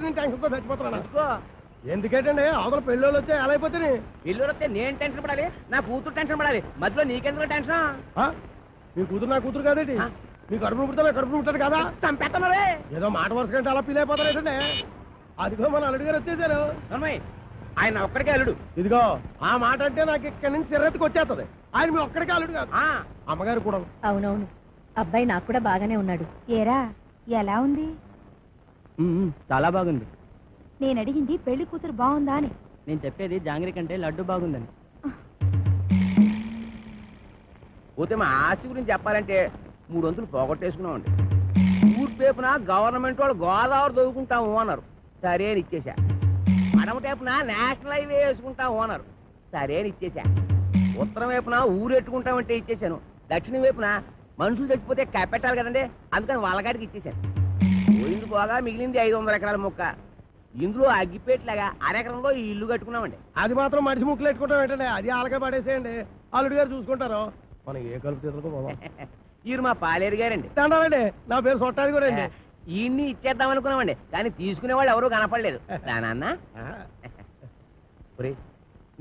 టెన్షన్తో చచ్చిపోతున్నా. ఎందుకేటండి అవతల పెళ్ళోళ్ళు వచ్చే ఎలా అయిపోతాయి? పెళ్ళోళ్ళు వస్తే నేను టెన్షన్ పడాలి, నా కూతురు టెన్షన్ పడాలి, మధ్యలో నీకెందుకు టెన్షన్? మీ కూతురు నా కూతురు కాదేంటి? మీ కడుపును పుడతా కడుపును పుట్టాడు కదా? చంపేస్తున్నారే ఏదో మాట వరుస కంటే అలా ఫీల్ అయిపోతారేటండి. అదిగో మన అల్లుడు గారు వచ్చేసారు. ఆయన ఒక్కడికే అల్లుడు. ఇదిగో ఆ మాట అంటే నాకు ఇక్కడి నుంచి చిరెత్తుకు వచ్చేస్తుంది. ఆయన మీ ఒక్కడికే అల్లుడు కాదు, అమ్మగారు కూడా. అవునవును, అబ్బాయి నాకు కూడా బాగానే ఉన్నాడు. ఏరా ఎలా ఉంది? చాలా బాగుంది. నేను అడిగింది పెళ్లి కూతురు బాగుందా అని. నేను చెప్పేది జాంగ్రీ కంటే లడ్డు బాగుందని. పోతే మా ఆస్తి గురించి చెప్పాలంటే 300 పోగొట్టేసుకున్నామండి. ఊరు పేపున గవర్నమెంట్ వాళ్ళు గోదావరి దొరుకుంటాము అన్నారు, సరే అని ఇచ్చేసా. మడమ టేపున నేషనల్ హైవే వేసుకుంటాము అన్నారు, సరే అని ఇచ్చేసా. ఉత్తరం వైపున ఊరు ఎట్టుకుంటామంటే ఇచ్చేసాను. దక్షిణం వైపున మనుషులు చచ్చిపోతే కప్పెట్టాలి కదండి, అందుకని వాళ్ళగాడికి ఇచ్చేసాను. పోయింది పోగా మిగిలింది 500 ఎకరాల మొక్క. ఇందులో అగ్గిపేట్లాగా అరెకరంలో ఈ ఇల్లు కట్టుకున్నామండి. అది మాత్రం మనిషి ముక్కులు పెట్టుకుంటాం ఏంటండి? అది ఆలకే పడేసేయండి, అల్లుడు గారు చూసుకుంటారు. మనం ఏ కలుపు తీసుకో. ఈరు మా పాలేరు గారండి. తండాలండి, నా పేరు సొట్టాది కూడా అండి. ఈయన్ని ఇచ్చేద్దాం అనుకున్నామండి, కానీ తీసుకునే వాళ్ళు ఎవరూ కనపడలేదు. దానన్నా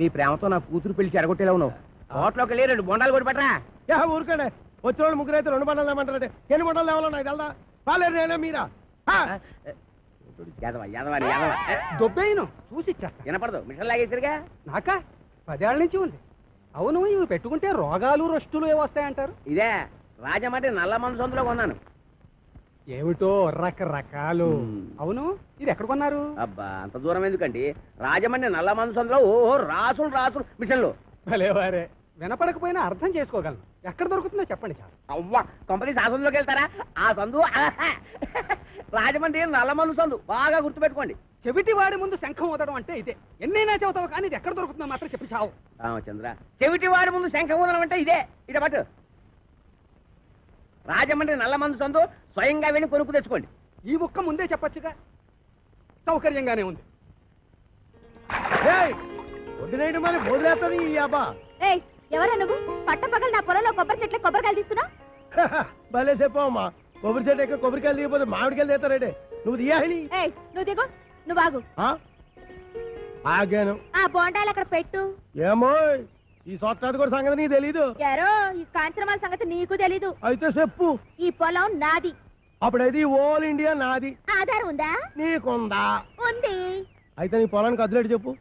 నీ ప్రేమతో నా కూతురు పెళ్లి చెడగొట్టేలా ఉన్నావు. హోటల్లోకి వెళ్ళి 2 బొండాలు కొట్టి పెట్టరా. ఊరుకండి, వచ్చిన వాళ్ళు ముగ్గురు అయితే 2 బండాలు లేమంటారండి. ఎన్ని బండాలు లేవాలో నాకు తెలదా? పాలేరు నేనే మీరా? దొబ్బేయను చూసి ఇచ్చేస్తా. వినపడదు, మిషన్ లాగేసరిగా. నాకా 10 ఏళ్ల నుంచి ఉంది. అవును, ఇవి పెట్టుకుంటే రోగాలు రొస్టులు ఏ వస్తాయంటారు? ఇదే రాజమండ్రి నల్ల మందు సందులో కొన్నాను. ఏమిటో రకరకాలు. అవును, ఇది ఎక్కడ కొన్నారు? అబ్బా అంత దూరం ఎందుకండి, రాజమండ్రి నల్ల మందు సందులో ఓహో రాసులు రాసులు మిషన్లు. భలేవారే, వినపడకపోయినా అర్థం చేసుకోగలను. ఎక్కడ దొరుకుతుందో చెప్పండి చాలు. అవ్వా కంపెనీ ఆ సందులోకి వెళ్తారా? ఆ సందు రాజమండ్రి నల్ల మందు సందు, బాగా గుర్తుపెట్టుకోండి. చెవిటి వాడి ముందు శంఖం ఊదడం అంటే ఇదే. ఎన్నైనా చెబుతావు కానీ ఇది ఎక్కడ దొరుకుతుందో మాత్రం చెప్పి చావు. రామచంద్ర, చెవిటి వాడి ముందు శంఖం ఊదడం అంటే ఇదే. ఇట పట్టు, రాజమండ్రి నల్ల మందు సందు, స్వయంగా వెళ్ళి కొనుక్కు తెచ్చుకోండి. ఈ ముక్క ముందే చెప్పొచ్చుగా, సౌకర్యంగానే ఉంది. వడ్డీనేడు మరి బోధలేస్తుంది ఈ అబ్బా. ఎవరా నువ్వు? పట్టపగలు నా పొలంలో కొబ్బరి చెట్ల కొబ్బరికాయలు తీస్తున్నా? భలే చెప్పమ్మా, కొబ్బరి చెట్టు ఎక్క కొబ్బరికాయలు దిగిపోతే మామిడికాయలు తీస్తారేటే. నువ్వు దియాలి. నువ్వు దిగు, నువ్వు ఆగు. ఆగాను. ఆ బోండాలు అక్కడ పెట్టు. ఏమో ఈ సొట్టాది కూడా సంగతి నీకు తెలీదు. యారో ఈ కాంచనమాల సంగతి నీకు తెలీదు. అయితే చెప్పు. ఈ పొలం నాది. అప్పుడైతే ఓల్ ఇండియా నాది. ఆధారం ఉందా? నీకుందా? ఉంది. అయితే నీ పొలానికి అదిలేడు చెప్పు.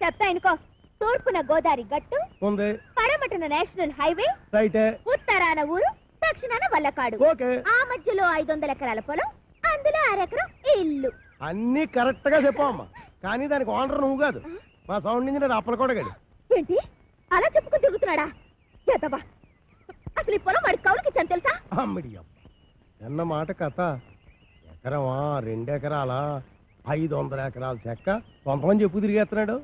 చెప్తా ఇనుకో. తూర్పున గోదావరి గట్టు ఉంది, పడమటన నేషనల్ హైవే రైటే, ఉత్తరాన ఊరు, దక్షిణాన వల్లకాడు. ఓకే. ఆ మధ్యలో 500 ఎకరాల పొలం, అందులో 1 ఎకరం ఇల్లు. అన్ని కరెక్ట్ గా చెప్పమ్మా, కానీ దానికి ఓనర్ నువ్వు కాదు, మా సౌండ్ ఇంజనీర్ అప్పలకోడగాడు. ఏంటి అలా చెప్పుకుని తిరుగుతున్నాడా? ఎదవా, అసలు ఈ పొలం వాడి కౌలుకి ఇచ్చాను తెలుసా? అమ్మడియం అన్న మాట కథ. ఎకరమా 2 ఎకరాల 500 ఎకరాల చెక్క కొంతమంది చెప్పు తిరిగేస్తున్నాడు.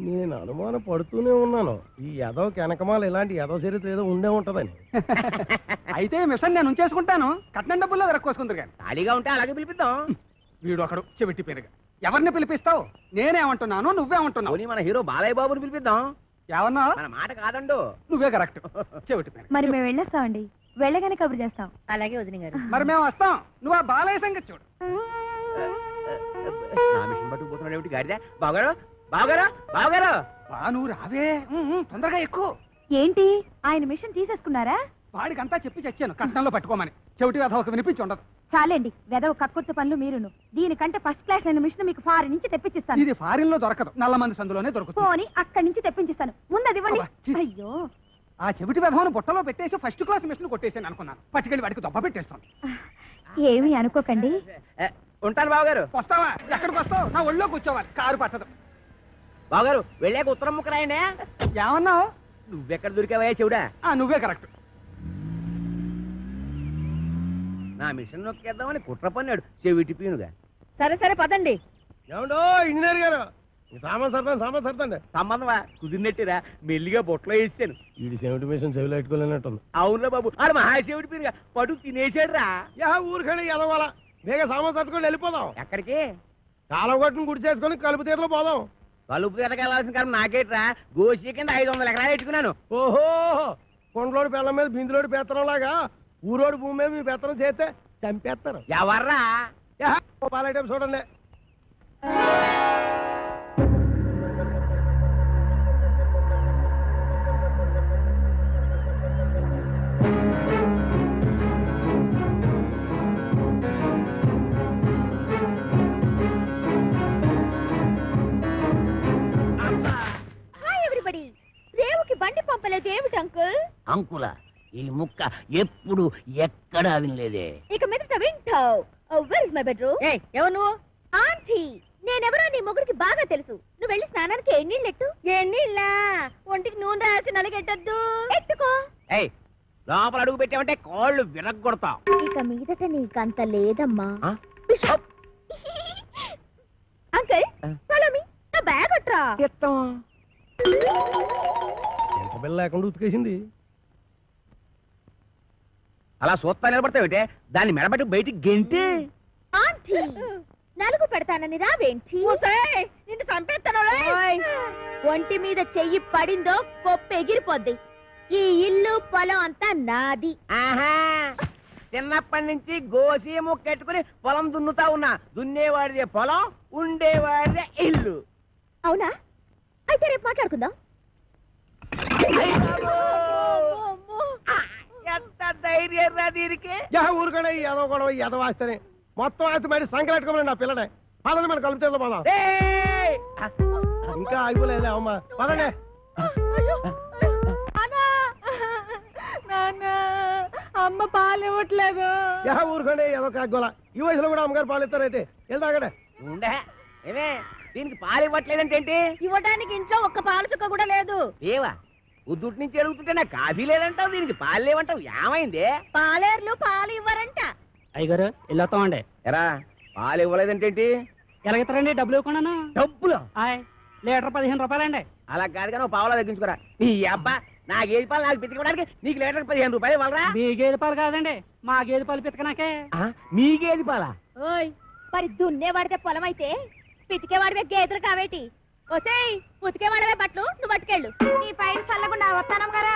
నేను అనుమానం పడుతూనే ఉన్నాను, ఈ ఎదవ వెనకమాల ఇలాంటి ఎదవ చరిత్ర ఏదో ఉండే ఉంటదని. అయితే మిషన్ నేను ఉంచేసుకుంటాను, కట్నం డబ్బుల్లో వెరక్కోసుకుందరు కానీ. ఖాళీగా ఉంటే అలాగే పిలిపిద్దాం. వీడు ఒకడు చెవిటి పేరుగా. ఎవరిని పిలిపిస్తావు? నేనేమంటున్నాను, నువ్వేమంటున్నావు? మన హీరో బాలయ్య బాబుని పిలిపిద్దాం. ఏమన్నా? మన మాట కాదండు. నువ్వే కరెక్ట్. చెవిటి పేరు. మరి మేము వెళ్ళొస్తామండి, వెళ్ళగానే కబురు చేస్తాం. అలాగే వదిన గారు. మరి మేము వస్తాం, నువ్వు ఆ బాలయ్య సంగతి చూడు. నా మిషన్ పట్టుకుపోతున్నాడు ఏమిటి గాడిద? బావగారు, బావగారు, బావగారు. నువ్వు రావే, తొందరగా ఎక్కువ. ఏంటి ఆయన మిషన్ తీసేసుకున్నారా? వాడికంతా చెప్పి చచ్చాను కట్నంలో పట్టుకోమని. చెవిటి వెధ ఒక వినిపించి ఉండదు. చాలండి, వెదవ కక్కుర్తి పనులు మీరును. దీనికంటే ఫస్ట్ క్లాస్ అయిన మిషన్ మీకు ఫారిన్ నుంచి తెప్పించిస్తాను. ఇది ఫారిన్ లో దొరకదు, నల్ల మంది సందులోనే దొరుకుతుంది. పోనీ అక్కడి నుంచి తెప్పించిస్తాను, ముందు అది ఇవ్వండి. అయ్యో, ఆ చెవిటి వెధవను బుట్టలో పెట్టేసి ఫస్ట్ క్లాస్ మిషన్ కొట్టేసాను అనుకున్నాను. పట్టుకెళ్ళి వాడికి దొబ్బ పెట్టేస్తాను. ఏమీ అనుకోకండి. ఉంటాను బావగారు. వస్తావా? ఎక్కడికి వస్తావు? నా ఒళ్ళో కూర్చోవాలి, కారు పట్టదు. బావగారు వెళ్ళాక ఉత్తరం ముక్క రాయండి. ఏమన్నావు? నువ్వెక్కడ దొరికావయ్యా చెవుడా? నువ్వే కరెక్ట్. నా మిషన్ నొక్కేద్దామని కుట్ర పన్నాడు చెవిటి పీనుగా. సరే సరే పదండి. ఏమండో ఇంజనీర్ గారు, సామాన్ సర్దండి. సంబంధమా కుదిరినట్టురా, మెల్లిగా బొట్లో వేసాను. వీడి చెవిటి మిషన్ చెవిలో పెట్టుకోలేనట్టుంది. అవునురా బాబు, ఆడు మహాశివుడి పీనుగా పడు తినేసాడు రా. ఊరికండి ఎదవాల, వేగ సామాన్ సర్దుకొని వెళ్ళిపోదాం. ఎక్కడికి? కాలం కొట్టుని గుడి చేసుకొని కలుపు తీరలో పోదాం. కలుపు తీరకెళ్లాల్సిన కాలం నాకేట్రా, గోసి కింద 500 ఎకరాలు పెట్టుకున్నాను. ఓహో, కొండలోడి బెల్లం మీద బిందులోడి పెత్తనం లాగా ఊరోడి భూమి మీద మీ పెత్తనం చేస్తే చంపేస్తారు. ఎవర్రా? పాలైటం చూడండి, హాయ్ ఎవ్రీబడి. రేవుకి బండి పంపలేదు ఏమిటి అంకుల్? అంకుల ఈ ముక్క ఎప్పుడు ఎక్కడా వినలేదే. ఇక మీదట వింటావు. Where is my bedroom? ఎవరు నువ్వు? ఆంటీ. నేనెవరో నీ మొగుడికి బాగా తెలుసు. నువ్వు వెళ్ళి స్నానానికి ఎన్నీళ్ళెట్టు. ఎన్నీళ్ళ? ఒంటికి నూనె రాసి నలగెట్టద్దు. ఎట్టుకో. లోపల అడుగు పెట్టామంటే కాళ్ళు విరగొడతాం. ఇక మీదట నీకంత లేదమ్మా. Bishop uncle follow me. నా బ్యాగ్ అట్రా. ఎంత బిల్ల లేకుండా ఉతికేసింది. అలా సూత్తా నిలబడతావుటే, దాన్ని మెడబెట్టి బయటికి గెంటి. ఆంటీ నలుగు పెడతానని రావేంటి? నిన్ను చంపేస్తాను. ఒంటి మీద చెయ్యి పడిందో పొప్పు ఎగిరిపోద్ది. ఈ ఇల్లు పొలం అంతా నాది. ఆహా, చిన్నప్పటి నుంచి గోసి ముక్కెట్టుకుని పొలం దున్నుతా ఉన్నా. దున్నేవాడిదే పొలం, ఉండేవాడిదే ఇల్లు. అవునా? అయితే రేపు మాట్లాడుకుందాం. ఎంత ధైర్యం రా దీనికి. ఊరుకనే ఎదవ గొడవ ఎదవ ఆస్తేనే మొత్తం ఆస్తి బయట సంకలెట్టుకోమని నా పిల్లనే పదండి. మన కలుపుతే పోదాం. ఇంకా ఆగిపోలేదు అమ్మా, పదండి. అమ్మ పాలు ఇవ్వట్లేదు. ఊరుకోండి ఏదో కాగోల. ఈ వయసులో కూడా అమ్మగారు పాలు ఇస్తారైతే వెళ్తాగడే. ఉండే ఏమే, దీనికి పాలు ఇవ్వట్లేదంటేంటి? ఇవ్వడానికి ఇంట్లో ఒక్క పాలు చుక్క కూడా లేదు. ఏవా ఉద్దుటి నుంచి అడుగుతుంటే నాకు కాఫీ లేదంటావు, దీనికి పాలు లేవంటావు. ఏమైంది? పాలేర్లు పాలు ఇవ్వరంట. అయ్యగారు వెళ్ళొస్తామండి. ఎరా పాలు ఇవ్వలేదంటేంటి? ఎలాగెత్తారండి? డబ్బులు ఇవ్వకుండా. డబ్బులు లీటర్ 15 రూపాయలండి. అలా కాదు కానీ పావులా తగ్గించుకోరా. నీ అబ్బా నా గేదె పాలు నాకు పితికడానికి నీకు లీటర్ 15 రూపాయలు ఇవ్వాలరా? మీ గేదె పాలు కాదండి, మా గేదె పాలు పితకనాకే. మీ గేదె పాలా? ఓయ్ మరి దున్నేవాడితే పొలం అయితే పితికేవాడివే గేదెలు కావేటి? ఒసేయ్ ఉతికేవాడవే బట్టలు నువ్వు పట్టుకెళ్ళు. నీ పైన చల్లకుండా వస్తానం కదా.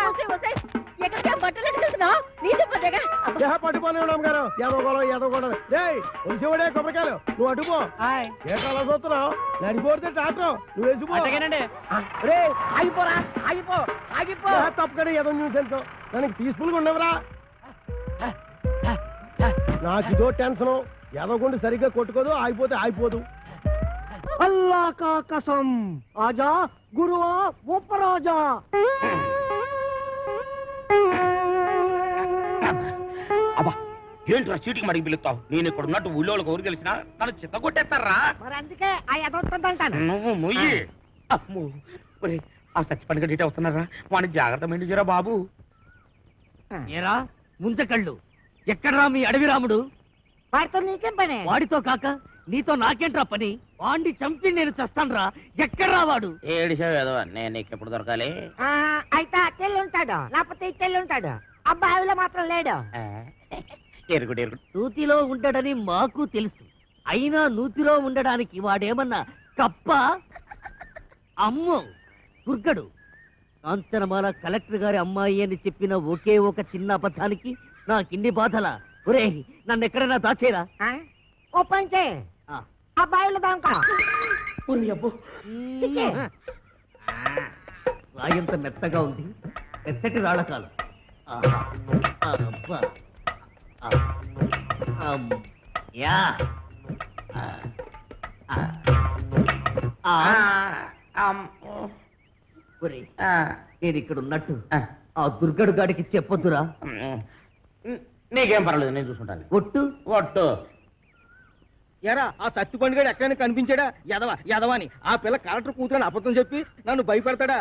ఎక్కడికి బట్టలు ఎట్టుకెళ్తున్నావు? నీది పొద్దుగా పట్టుకోని అమ్మగారు ఎదో గొడవ ఎదో గొడవ. ఒలిసేవాడే కొబ్బరికాయలు నువ్వు అటుపో. ఏ కాలం చూస్తున్నావు? నడిపోతే టాటో నువ్వు వేసిపో. రే ఆగిపోరా, ఆగిపో ఆగిపో. తప్పకనే ఏదో న్యూస్ ఎంతో దానికి పీస్ఫుల్గా ఉండవురా. నాకు ఇదో టెన్షన్. ఎదవకుండా సరిగ్గా కొట్టుకోదు, ఆగిపోతే ఆగిపోదు. అల్లా కా కసం ఆజా గురువా ఉపరాజా. అబ్బా ఏంట్రా చీటికి మడికి పిలుస్తావు? నేను ఇక్కడ ఉన్నట్టు ఊళ్ళోకి ఊరు గెలిచినా నన్ను చిత్త కొట్టేస్తారా? మరి అందుకే ఆ ఎదవుతుందంటాను. నువ్వు మొయ్యి. అమ్మో ఒరేయ్, ఆ సచ్చిపండుగ డీట వస్తున్నారా? వాడిని జాగ్రత్త మెండుజరా బాబు. ఏరా ముంచకళ్ళు, ఎక్కడ్రా మీ అడవి రాముడు? వాడితో నీకేం పని? వాడితో కాక నీతో నాకేంట్రా పని? వాడిని చంపి నేను చస్తాన్రా. ఎక్కడ్రా వాడు? ఏడిసావు ఏదో, నేను నీకు ఎప్పుడు దొరకాలి? అయితే అట్టెళ్ళి ఉంటాడు, లేకపోతే ఇట్టెళ్ళి ఉంటాడు. అబ్బాయిలో మాత్రం లేడు. ఎరుగుడు ఎరుగుడు. నూతిలో ఉండడని మాకు తెలుసు, అయినా నూతిలో ఉండడానికి వాడేమన్నా కప్ప? అమ్మో దుర్గడు. కాంచనమాల కలెక్టర్ గారి అమ్మాయి అని చెప్పిన ఒకే ఒక చిన్న అబద్ధానికి నాకిన్ని బాధలా? ఒరే నన్ను ఎక్కడైనా దాచేరా. ఓ పని చేయి, అబ్బాయిలో దాంకా. రాయంత మెత్తగా ఉంది, మెత్తటి రాళ్ళకాలు. నేను ఇక్కడ ఉన్నట్టు ఆ దుర్గడు గాడికి చెప్పొద్దురా. నీకేం పర్వాలేదు, నేను చూసుకుంటాను. ఒట్టు ఒట్టు. ఎరా ఆ సత్తి పండుగ ఎక్కడైనా కనిపించాడా? యదవాని ఆ పిల్ల కలెక్టర్ కూతురని అబద్ధం చెప్పి నన్ను భయపెడతాడా?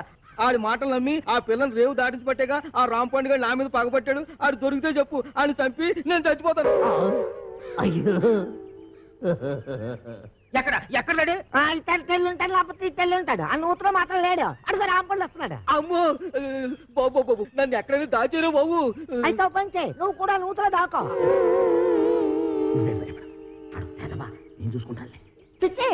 ఆడి మాటలు నమ్మి ఆ పిల్లని రేవు దాటించి పట్టేగా ఆ రామ్ పండుగ నా మీద పగబట్టాడు. ఆడు దొరికితే చెప్పు, ఆయన చంపి నేను చచ్చిపోతాను. అయ్యో ఎక్కడ లేడు? ఇట్టెళ్ళి ఉంటాడు, లేకపోతే ఇట్టెళ్ళి ఉంటాడు. ఆ నూతులో మాత్రం లేడు. అడుగు రాంపండు వస్తున్నాడు. అమ్మో బాబు నన్ను ఎక్కడైనా దాచారు బాబు. అయితే ఓ పని చేయి, నువ్వు కూడా నూతులో దాకో. నేను చూసుకుంటాను. చిచ్చి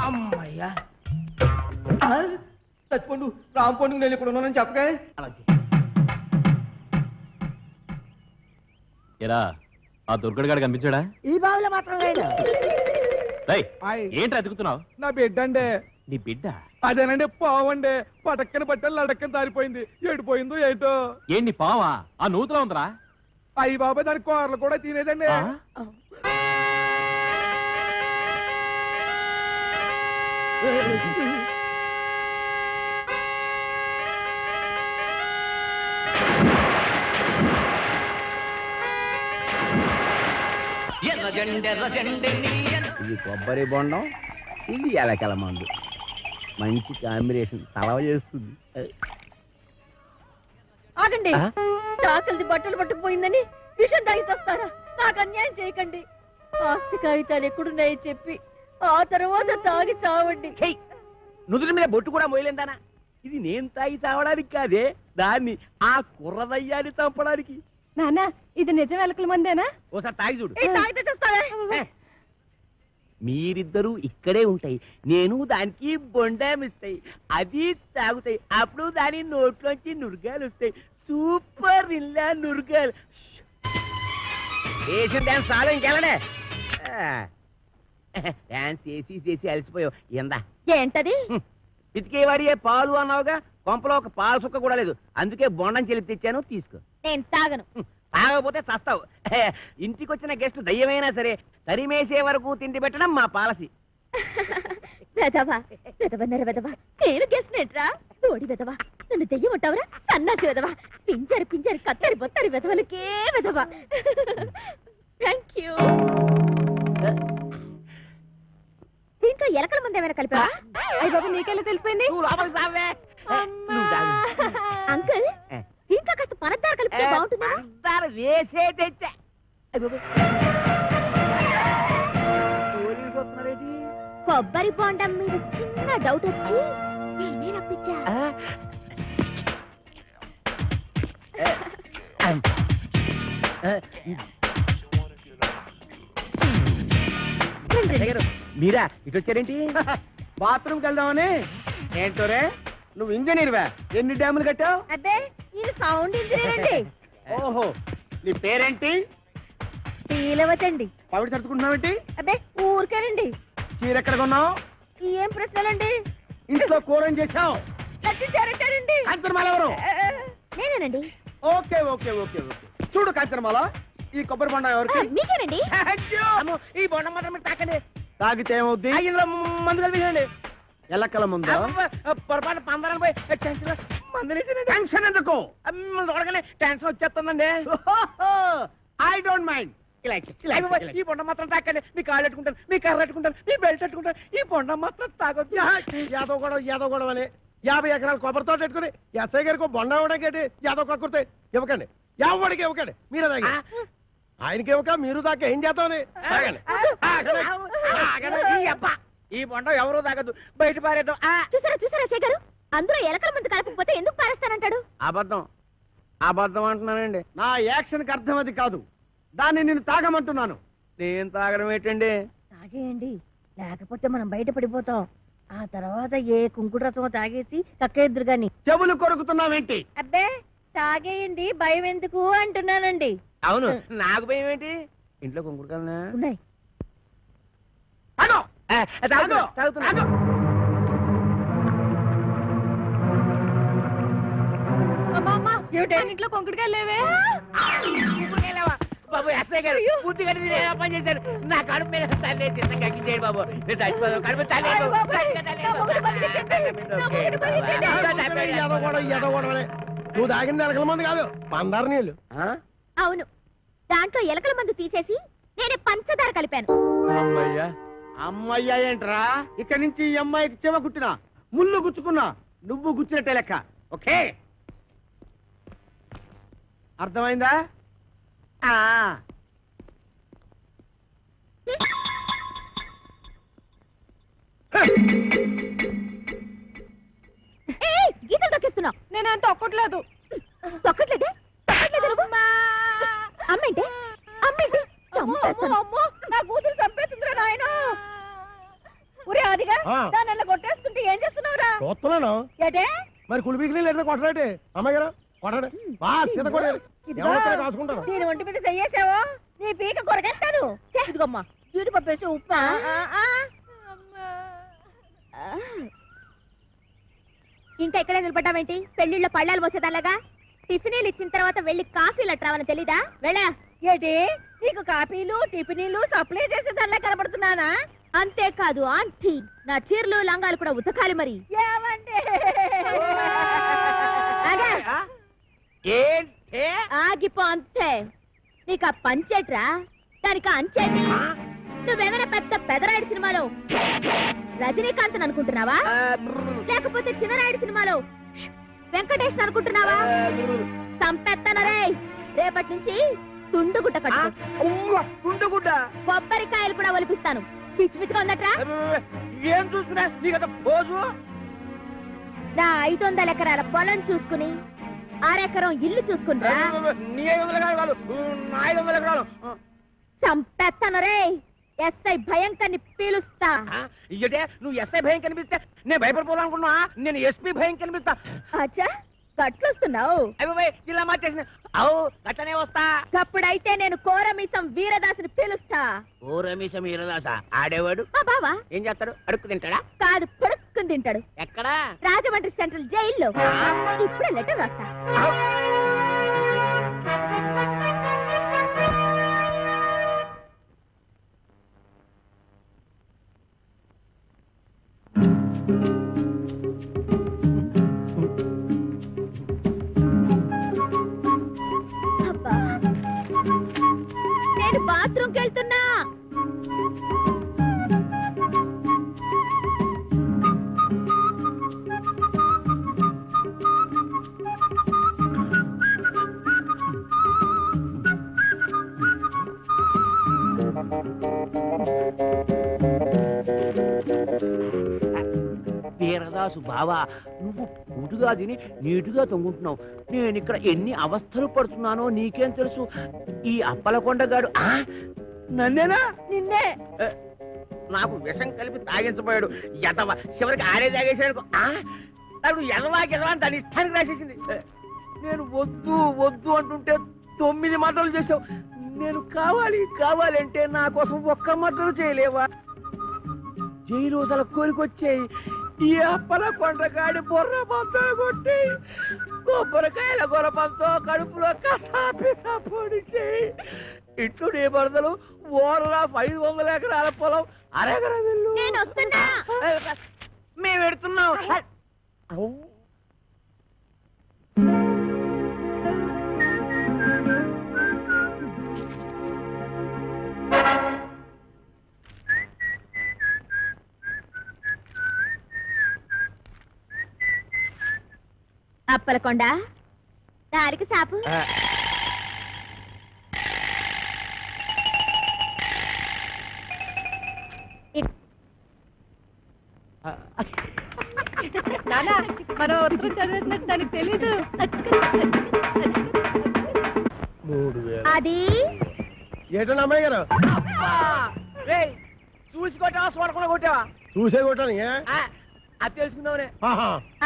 అమ్మయ్యా చచ్చిపోండు. రామ్ పండుగ నేను ఇక్కడ ఉన్నానని చెప్పగా. అలాగే ఎరా ఆ దుర్గడిగాడు కనిపించాడా? ఈ బావిలో మాత్రం లేడు. ఏంటి అతుకుతున్నావు? నా బిడ్డ అండి. నీ బిడ్డ? అదేనండి పావండి. పటక్కన పట్టాలి లడక్కన దారిపోయింది. ఎడిపోయిందో ఏటో. ఏంటి పావా? ఆ నూతులో ఉందరా? అయ్యి బాబాయ్ దాని కూరలు కూడా తినేదండి. ఇది కొబ్బరి బొండం, ఇది ఎలకల మందు. మంచి కాంబినేషన్, తలవ చేస్తుంది. ఆగండి. తాకలిది బట్టలు పట్టుకుపోయిందని విషం తాగి చేస్తారా? నాకు అన్యాయం చేయకండి. ఆస్తి కాగితాలు ఎక్కడున్నాయో చెప్పి ఆ తర్వాత తాగి చావండి. నుదుటి మీద బొట్టు కూడా మోయలేందానా? ఇది నేను తాగి చావడానికి కాదే, దాన్ని ఆ కుర్రదయ్యాన్ని చంపడానికి. నాన్న, ఇది నిజం ఎలకల మందేనా? ఓసారి తాగి చూడు. తాగితే చేస్తావే. మీరిద్దరూ ఇక్కడే ఉంటాయి, నేను దానికి బొండామిస్తాయి, అది తాగుతాయి. అప్పుడు దాని నోట్లోంచి నురగాలు వస్తాయి. సూపర్ ఇల్లా నురగాలు. వేసిన డాన్స్ చాలు, ఇంకెళ్ళనే. డాన్స్ చేసి అలసిపోయావు. ఎందా ఏంటది? పితికేవాడియే పాలు అన్నావుగా, కొంపలో ఒక పాల సుక్క కూడా లేదు. అందుకే బొండం చెలిపి తెచ్చాను, తీసుకో. నేను తాగను. తాగకపోతే చస్తావు. ఇంటికి వచ్చిన గెస్ట్ దయ్యమైనా సరే తరిమేసే వరకు తిండి పెట్టడం మా పాలసీ. వెదవా వెదవన్నర వెదవా, నేను గెస్ట్ నేట్రా? ఓడి వెదవా, నన్ను దెయ్యం ఉంటావురా? సన్నాసి వెదవా, పింజరి కత్తరి బొత్తరి వెదవలకే వెదవా. Thank you. దీంట్లో ఎలకల మంది ఏమైనా కలిపా? అయ్య బాబు, నీకెలా తెలిసిపోయింది? అంకుల్, దీంట్లో కాస్త పనద్దారు కలిపితే బాగుంటుందా? వేసే తెచ్చా. కొబ్బరి బొండం మీద చిన్న డౌట్ వచ్చి నేనే రప్పించా. మీరా ఇటు వచ్చారేంటి? బాత్రూమ్కి వెళ్దామని. ఏంటో రే, నువ్వు ఇంజనీర్వా? ఎన్ని డ్యాములు కట్టావు? అబ్బే, ఇది సౌండ్ ఇంజనీర్ అండి. ఓహో, నీ పేరేంటి? పీలవతండి. పవిడి సర్దుకుంటున్నావేంటి? అబ్బే, ఊరికేనండి. చీర ఎక్కడ కొన్నావు? ఏం ప్రశ్నలండి? ఇంట్లో కూర ఏం చేశావు? లచ్చించారంటారండి. కాంచనమాల ఎవరు? నేనేనండి. Okay okay okay okay. చూడు కాంచనమాల, ఈ కొబ్బరి బొండం ఎవరికి? మీకేనండి. అమ్మో, ఈ బొండం మాత్రం మీరు తాకండి. తాగితే ఏమవుద్ది? ఇందులో మందు కలిపించండి. ఎల్లక్కల ముందు పొరపాటు పందరాలు పోయి టెన్షన్ ఎందుకు? చూడగానే టెన్షన్ వచ్చేస్తుందండి. I don't mind. ఈ బొండం మాత్రం తాకండి. మీ కాళ్ళు పెట్టుకుంటాను, మీ కర్ర పెట్టుకుంటాను, మీ బెల్ట్ పెట్టుకుంటాను. ఈ బొండం మాత్రం తాగొద్దు. యాదవ్ గొడవ అని 50 ఎకరాల కొబ్బరితో పెట్టుకుని ఎస్ఐ గారికి బొండ ఇవ్వడానికి యాదవ్ కక్కుర్తే ఇవ్వకండి. ఎవరికి ఇవ్వకండి, మీరే తాగి. ఆయనకి ఇవ్వక మీరు దాకా ఏం చేద్దామని తాగండి. ఈ బొండం ఎవరు తాగద్దు, బయట పారేద్దాం. చూసారా అసయ్య గారు, అందులో ఎలకల మందు కలపకపోతే ఎందుకు పారేస్తానంటాడు? అబద్ధం అంటున్నానండి. నా యాక్షన్కి అర్థం అది కాదు, దాన్ని నేను తాగమంటున్నాను. నేను తాగడం ఏంటండి? తాగేయండి, లేకపోతే మనం బయట పడిపోతాం. ఆ తర్వాత ఏ కుంకుడు రసమో తాగేసి కక్కేద్దరు గాని. చెవులు కొరుకుతున్నావేంటి? అబ్బే, తాగేయండి, భయం ఎందుకు అంటున్నానండి. అవును, నాకు భయం ఏంటి? ఇంట్లో కుంకుడు కలనా ఉన్నాయి. తాగుతున్నా. ఇంట్లో కొంకుడుకాయలు లేవే? బాబు ఎస్ఐ గారు పూర్తి గడి పని చేశారు. నా కడుపు మీద తల్లి చిన్నగా ఎక్కించేయండి బాబు. నేను చచ్చిపోదాం. కడుపు నువ్వు తాగింది ఎలకల మంది కాదు, పందారు నీళ్ళు. అవును, దాంట్లో ఎలకల మందు తీసేసి నేనే పంచదార కలిపాను. అమ్మయ్యా అమ్మయ్యా ఏంట్రా? ఇక్కడి నుంచి ఈ అమ్మాయికి చెవ కుట్టినా, ముళ్ళు గుచ్చుకున్నా, నువ్వు గుచ్చినట్టే లెక్క. ఓకే, అర్థమైందా? గీతలు తొక్కిస్తున్నావు. నేను అంత తొక్కట్లేదు. తొక్కట్లేదే? అమ్మేంటే అమ్మేంటి? అమ్మో, నా కూతురు చంపేస్తుందిరా నాయన. ఒరే ఆదిగా, దాన్ని కొట్టేస్తుంటే ఏం చేస్తున్నావురా? చూస్తున్నాను. ఏటే మరి కులిపీకి నీళ్ళు ఎట్లా కొట్టరాటే? అమ్మాయి గారు కొట్టండి బాగా సీత కొట్టండి ఎవరైతే కాసుకుంటారు నేను ఒంటి మీద చెయ్యేసావో నీ పీక కొరకేస్తాను ఇదిగమ్మా జీడిపప్పు వేసి ఉప్మా ఇంకా ఎక్కడే నిలబడ్డావేంటి పెళ్లిళ్ళ పళ్ళాలు పోసేదాలాగా టిఫినీలు ఇచ్చిన తర్వాత వెళ్ళి కాఫీలు అట్రావని తెలీదా వెళ్ళా ఏంటి నీకు కాఫీలు టిఫినీలు సప్లై చేసేదానిలా కనబడుతున్నానా అంతేకాదు ఆంటీ నా చీరలు లంగాలు కూడా ఉతకాలి మరి ఆగిపో అంతే నీకు ఆ పంచేట్రా దానికి అంచేటి నువ్వేమైనా పెద్ద పెదరాయుడు సినిమాలో రజనీకాంత్ అనుకుంటున్నావా లేకపోతే చిన్నరాయుడు సినిమాలో వెంకటేష్ అనుకుంటున్నావా సంపెత్తనరే రేపటి నుంచి తుండుగుడ్డ తుండుగుడ్డ కొబ్బరికాయలు కూడా ఒలిపిస్తాను పిచ్చి పిచ్చిగా ఉందట్రా ఏం చూసుకున్నా నీకు పోజు నా 500 ఎకరాల పొలం చూసుకుని 6 ఎకరం ఇల్లు చూసుకుంటా నీ 500 ఎకరాలు నా 500 ఎకరాలు సంపెత్తనరే ఎస్ఐ భయంకర్ని పీలుస్తా ఇయ్యటే నువ్వు ఎస్ఐ భయం కనిపిస్తే నేను భయపడిపోవాలనుకున్నా నేను ఎస్పీ భయం కనిపిస్తా అచ్చా గట్లొస్తున్నావు అయ్యో ఇలా మార్చేసిన అవు గట్లనే వస్తా అప్పుడైతే నేను కోరమీసం వీరదాసుని పిలుస్తా ఓరమీసం వీరదాస ఆడేవాడు మా బావా ఏం చేస్తాడు అడుక్కు తింటాడా కాదు పడుక్కుని తింటాడు ఎక్కడా రాజమండ్రి సెంట్రల్ జైల్లో ఇప్పుడే లెటర్ రాస్తా అబ్బా నేను బాత్రూమ్కి వెళ్తున్నా వీరదాసు బావా నువ్వు పూటుగా తిని నీటుగా తొంగుంటున్నావు నేను ఇక్కడ ఎన్ని అవస్థలు పడుతున్నానో నీకేం తెలుసు ఈ అప్పలకొండగాడు నన్నేనా నిన్నే నాకు విషం కలిపి తాగించబోయాడు ఎదవ చివరికి ఆడే తాగేసాడు నాకు ఎదవా అని తన ఇష్టానికి రాసేసింది నేను వద్దు వద్దు అంటుంటే 9 మాటలు చేసావు నేను కావాలి అంటే నా కోసం ఒక్క మాటలు చేయలేవా జైలు రోజుల కోరికొచ్చాయి ఈ అప్పల కొండగాడి బొర్ర పంతలు కొట్టి కొబ్బరికాయల గొరపంతో కడుపులో కసాపిసా పొడిచి ఇట్లు నీ బరదలు ఓరలా 500 ఎకరాల పొలం అరెకరం వెళ్ళు నేను వస్తున్నా మేము పెడుతున్నాం అప్పలకొండ దారికి సాపు మనం ఉత్తరం చదివేసినట్టు దానికి తెలీదు అది ఏటన్నా అమ్మాయి గారు చూసి కొట్టావా స్వర్గంలో కొట్టావా చూసే కొట్టాను అది తెలుసుకుందామనే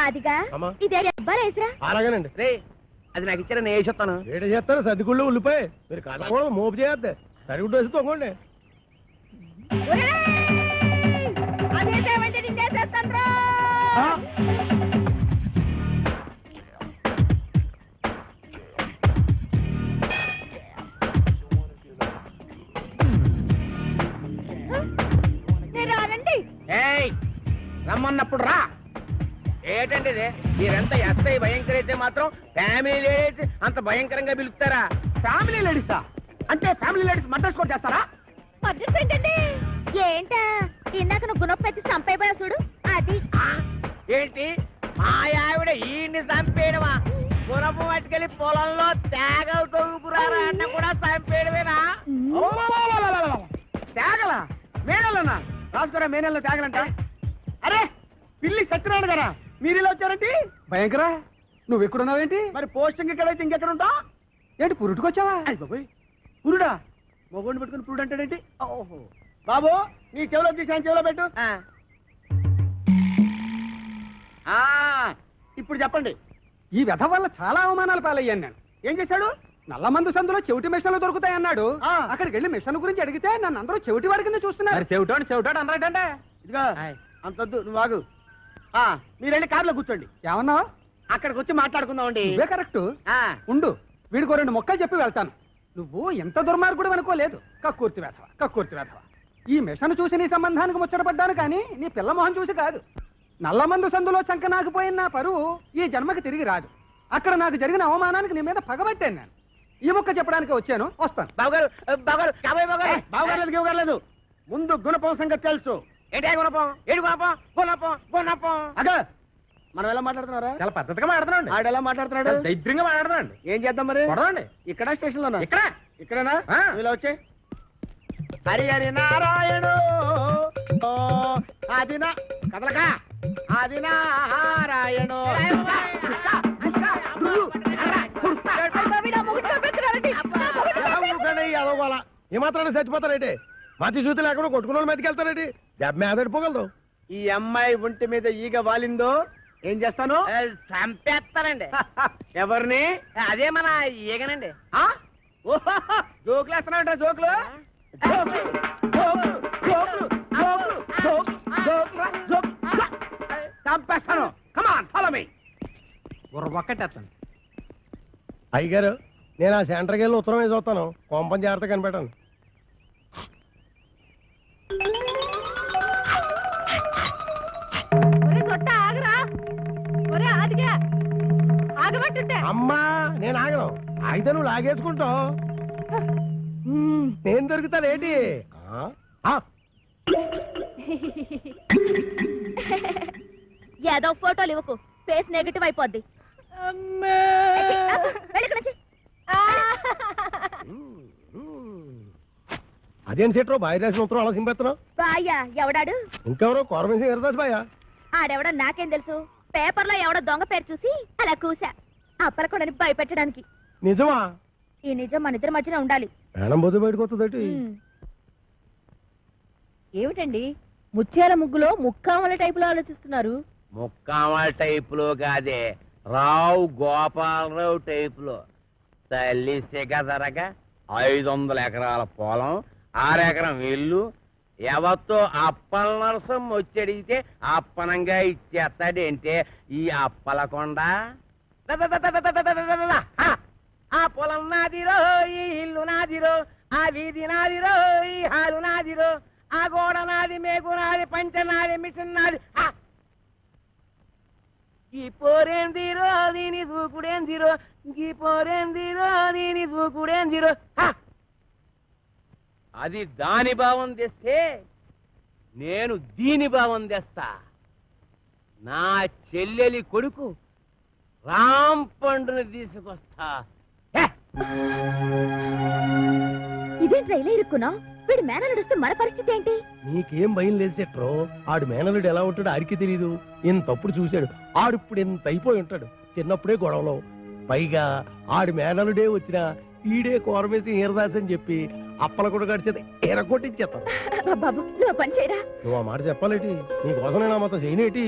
అదిగా అమ్మా. ఇదే అబ్బాయిరా అలాగేనండి రే అది నాకు ఇచ్చారా నేను వేసేస్తాను ఏట చేస్తారు సర్దిగుళ్ళు ఉల్లిపాయ మీరు కదకూడదు మోపు చేయద్దు సరిగుడ్డు వేసి తొంగండి రమ్మన్నప్పుడు రా ఏటండి ఇది మీరెంత ఎస్ఐ భయంకర అయితే మాత్రం ఫ్యామిలీ లేడీస్ అంత భయంకరంగా పిలుస్తారా ఫ్యామిలీ లేడీసా అంటే ఫ్యామిలీ లేడీస్ మద్దతు కూడా చేస్తారా మద్దతు ఏంటండి ఏంటా ఇందాక నువ్వు గుణపెట్టి చంపైపోయా చూడు అది ఏంటి మా ఆవిడ ఈయన్ని చంపేయడమా గుణపు పట్టుకెళ్ళి పొలంలో తేగలు తవ్వుకురారా అన్న కూడా చంపేయడమేనా తేగల మేనల్లనా రాసుకోరా మేనల్లో తేగలంట అరే పిల్లి సత్యనారాయణ గారా మీరు ఇలా వచ్చారంటే భయంకరా నువ్వు ఎక్కడున్నావేంటి మరి పోస్టింగ్ ఎక్కడైతే ఇంకెక్కడ ఉంటావు ఏంటి పురుటుకొచ్చావా బాబోయ్ పురుడా మొగోడిని పెట్టుకుని పురుడు అంటాడేంటి ఓహో బాబు నీ చెవిలో తీసి చెవిలో పెట్టు ఇప్పుడు చెప్పండి ఈ వ్యధ వల్ల చాలా అవమానాలు పాలయ్యాను నేను. ఏం చేశాడు? నల్లమందు సందులో చెవిటి మిషన్లు దొరుకుతాయన్నాడు. అక్కడికి వెళ్ళి మిషన్ గురించి అడిగితే నన్ను అందరూ చెవిటి వాడి కింద చూస్తున్నారు. చెవిటాడు అన్నాడంటే ఇదిగో అంతొద్దు, నువ్వు ఆగు. మీరు వెళ్ళి కారులో కూర్చోండి. ఏమన్నా? అక్కడికి వచ్చి మాట్లాడుకుందామండి. ఇవే కరెక్ట్. ఉండు, వీడికో 2 మొక్కలు చెప్పి వెళ్తాను. నువ్వు ఎంత దుర్మార్గుడు అనుకోలేదు. కక్కుర్తి వేధవ. ఈ మిషన్ చూసి నీ సంబంధానికి ముచ్చటపడ్డాను కానీ నీ పిల్ల మొహం చూసి కాదు. నల్లమందు సందులో చంక నాకుపోయిన నా పరువు ఈ జన్మకి తిరిగి రాదు. అక్కడ నాకు జరిగిన అవమానానికి నీ మీద పగబట్టాను నేను. ఈ మొక్క చెప్పడానికి వచ్చాను, వస్తాను. బావగారు ముందు గుణపం సంగతి తెలుసు. అగో మనం ఎలా మాట్లాడుతున్నారా? చాలా పద్ధతిగా మాట్లాడుతున్నాండి. ఆడు ఎలా మాట్లాడుతున్నాడు? దైద్యంగా మాట్లాడుతున్నాండి. ఏం చేద్దాం మరి? కొడదండి. ఇక్కడ స్టేషన్ లోనా? ఇక్కడేనా? ఆ. ఇలా వచ్చే హరి హరి నారాయణ ఆదినా కదలక ఆది నారాయణ ఏమాత్రం చచ్చిపోతారేంటి? మతి చూతి లేకుండా కొట్టుకున్న వాళ్ళు మీదకి వెళ్తారేంటి? దెబ్బ మీద పడిపోగలదు. ఈ అమ్మాయి ఒంటి మీద ఈగ వాలిందో ఏం చేస్తాను? చంపేస్తానండి. ఎవరిని? అదే మన ఈగనండి. జోకులు వేస్తున్నావు? జోకులు చంపేస్తాను. Come on follow me. ఒక్కటేస్తాను. అయ్యగారు, నేను ఆ సెంటర్కి వెళ్ళి ఉత్తరం వేసి వస్తాను. కొంపం జాగ్రత్త కనిపెట్టాను. అమ్మా, నేను ఆగను. అయితే నువ్వు లాగేసుకుంటావు. నేను దొరుకుతానేంటి? ఏదో ఫోటోలు ఇవ్వకు, ఫేస్ నెగటివ్ అయిపోద్ది. అదేం సెట్రో బాయ్ రాసిన ఉత్తరం అలా సింపేస్తున్నావు? బాయ్యా? ఎవడాడు? ఇంకెవరో కోరమేసి ఎరదాస్ బాయా. ఆడెవడో నాకేం తెలుసు. పేపర్లో ఎవడో దొంగ పేరు చూసి అలా కూసా. అప్పలకొండని భయపెట్టడానికి. నిజమా? ఈ నిజం మన ఇద్దరి మధ్యన ఉండాలి. మేడం బొద్దు బయటకు వస్తుందటి. ఏమిటండి ముత్యాల ముగ్గులో ముక్కామల టైపులో ఆలోచిస్తున్నారు? ముక్కామల టైపులో కాదే, రావు గోపాలరావు టైపులో. తల్లి సిగదరగా 500 ఎకరాల పొలం, 6 ఎకరం ఇల్లు. ఎవరితో అప్పల నరసం వచ్చడిగితే అప్పనంగా ఇచ్చేస్తాడంటే ఈ అప్పలకొండ. ఆ పొలం నాదిరో, ఈ ఇల్లు నాదిరో, ఆ వీధి నాదిరో, ఈ హాలు నాదిరో, ఆ గోడ నాది, మేకు నాది, పంచ నాది, మిషన్ నాది. ఈ పోరేందిరో దీని దూకుడేందిరో, ఈ పోరేందిరో దీని దూకుడేందిరో. అది దాని భావం తెస్తే నేను దీని భావం తెస్తా. నా చెల్లెలి కొడుకు రాంపండుని తీసుకొస్తా. ఇదేంట్రా ఇలా ఇరుక్కున్నావు? వీడు మేనలుడు వస్తే మన పరిస్థితి ఏంటి? నీకేం భయం లేదు సెట్రో. ఆడు మేనలుడు ఎలా ఉంటాడో ఆడికి తెలీదు. ఇంతప్పుడు చూశాడు. ఆడిప్పుడు ఎంత అయిపోయి ఉంటాడు. చిన్నప్పుడే గొడవలో. పైగా ఆడి మేనలుడే వచ్చినా ఈడే కోరమేసి ఈరదాస్ అని చెప్పి అప్పల కూడా గడిచేది ఎరగొట్టించేస్తాను. బాబు, నువ్వు పని చేయరా. నువ్వు ఆ మాట చెప్పాలేటి? నీకోసం నేను ఆ మొత్తం చేయనేటి.